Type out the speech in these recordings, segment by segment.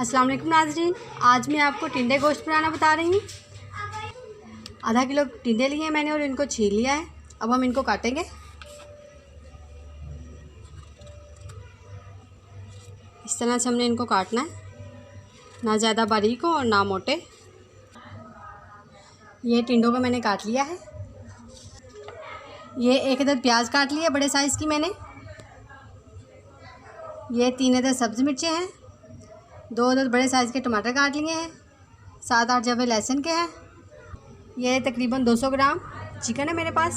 अस्सलाम वालेकुम नाज़रीन, आज मैं आपको टिंडे गोश्त बनाना बता रही हूँ। आधा किलो टिंडे लिए हैं मैंने और इनको छील लिया है। अब हम इनको काटेंगे। इस तरह से हमने इनको काटना है, ना ज़्यादा बारीक हो और ना मोटे। ये टिंडों को मैंने काट लिया है। ये एक अदद प्याज काट लिया बड़े साइज़ की मैंने। ये 3 अदद सब्ज़ मिर्चें हैं। 2 अदद बड़े साइज़ के टमाटर काट लिए हैं। 7-8 जवे लहसुन के हैं। ये तकरीबन 200 ग्राम चिकन है मेरे पास।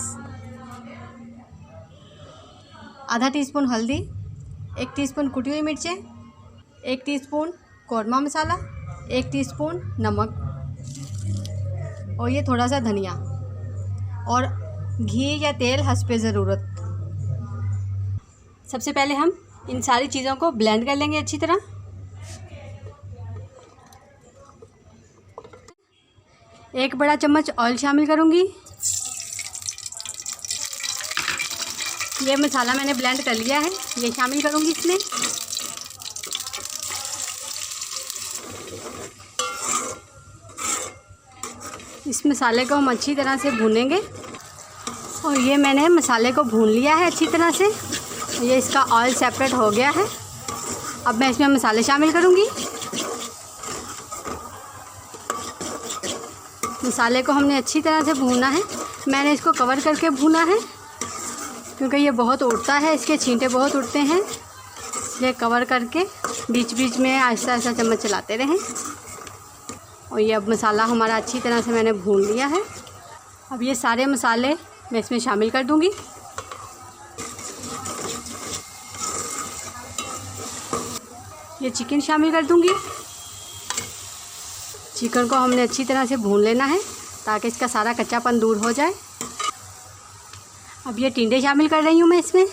आधा टीस्पून हल्दी, 1 टीस्पून कुटी हुई मिर्चें, 1 टीस्पून कौरमा मसाला, 1 टीस्पून नमक और ये थोड़ा सा धनिया और घी या तेल हस्बे ज़रूरत। सबसे पहले हम इन सारी चीज़ों को ब्लेंड कर लेंगे अच्छी तरह। एक बड़ा चम्मच ऑयल शामिल करूंगी। ये मसाला मैंने ब्लेंड कर लिया है, ये शामिल करूंगी इसमें। इस मसाले को हम अच्छी तरह से भूनेंगे और ये मैंने मसाले को भून लिया है अच्छी तरह से। ये इसका ऑयल सेपरेट हो गया है। अब मैं इसमें मसाले शामिल करूंगी। मसाले को हमने अच्छी तरह से भूना है। मैंने इसको कवर करके भूना है क्योंकि ये बहुत उड़ता है, इसके छींटे बहुत उड़ते हैं। ये कवर करके बीच बीच में आहिस्ता आहिस्ता चम्मच चलाते रहें। और ये अब मसाला हमारा अच्छी तरह से मैंने भून लिया है। अब ये सारे मसाले मैं इसमें शामिल कर दूंगी। ये चिकन शामिल कर दूंगी। चिकन को हमने अच्छी तरह से भून लेना है ताकि इसका सारा कच्चापन दूर हो जाए। अब ये टिंडे शामिल कर रही हूँ मैं इसमें।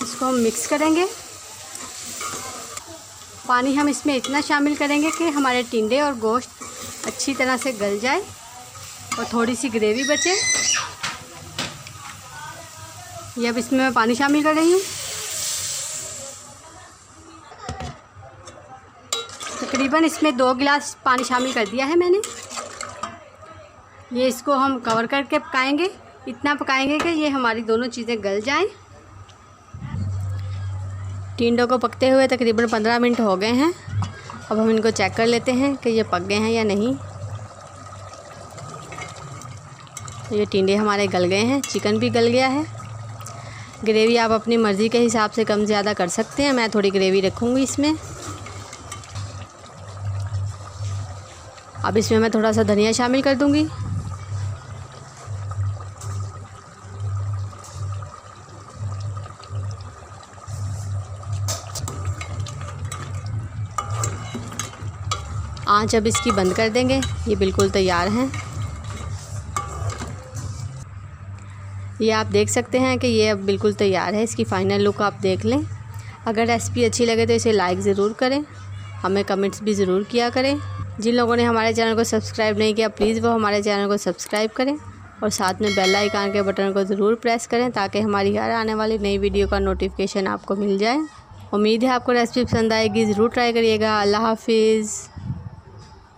इसको हम मिक्स करेंगे। पानी हम इसमें इतना शामिल करेंगे कि हमारे टिंडे और गोश्त अच्छी तरह से गल जाए और थोड़ी सी ग्रेवी बचे। ये अब इसमें मैं पानी शामिल कर रही हूँ। तकरीबन इसमें 2 गिलास पानी शामिल कर दिया है मैंने। ये इसको हम कवर करके पकाएंगे। इतना पकाएंगे कि ये हमारी दोनों चीज़ें गल जाएं। टिंडों को पकते हुए तकरीबन 15 मिनट हो गए हैं। अब हम इनको चेक कर लेते हैं कि ये पक गए हैं या नहीं। ये टिंडे हमारे गल गए हैं, चिकन भी गल गया है। ग्रेवी आप अपनी मर्ज़ी के हिसाब से कम ज़्यादा कर सकते हैं। मैं थोड़ी ग्रेवी रखूँगी इसमें। अब इसमें मैं थोड़ा सा धनिया शामिल कर दूंगी। आंच अब इसकी बंद कर देंगे। ये बिल्कुल तैयार हैं। ये आप देख सकते हैं कि ये अब बिल्कुल तैयार है। इसकी फ़ाइनल लुक आप देख लें। अगर रेसिपी अच्छी लगे तो इसे लाइक ज़रूर करें, हमें कमेंट्स भी ज़रूर किया करें। जिन लोगों ने हमारे चैनल को सब्सक्राइब नहीं किया प्लीज़ वो हमारे चैनल को सब्सक्राइब करें और साथ में बेल आइकन के बटन को ज़रूर प्रेस करें ताकि हमारी हर आने वाली नई वीडियो का नोटिफिकेशन आपको मिल जाए। उम्मीद है आपको रेसिपी पसंद आएगी। ज़रूर ट्राई करिएगा। अल्लाह हाफिज़।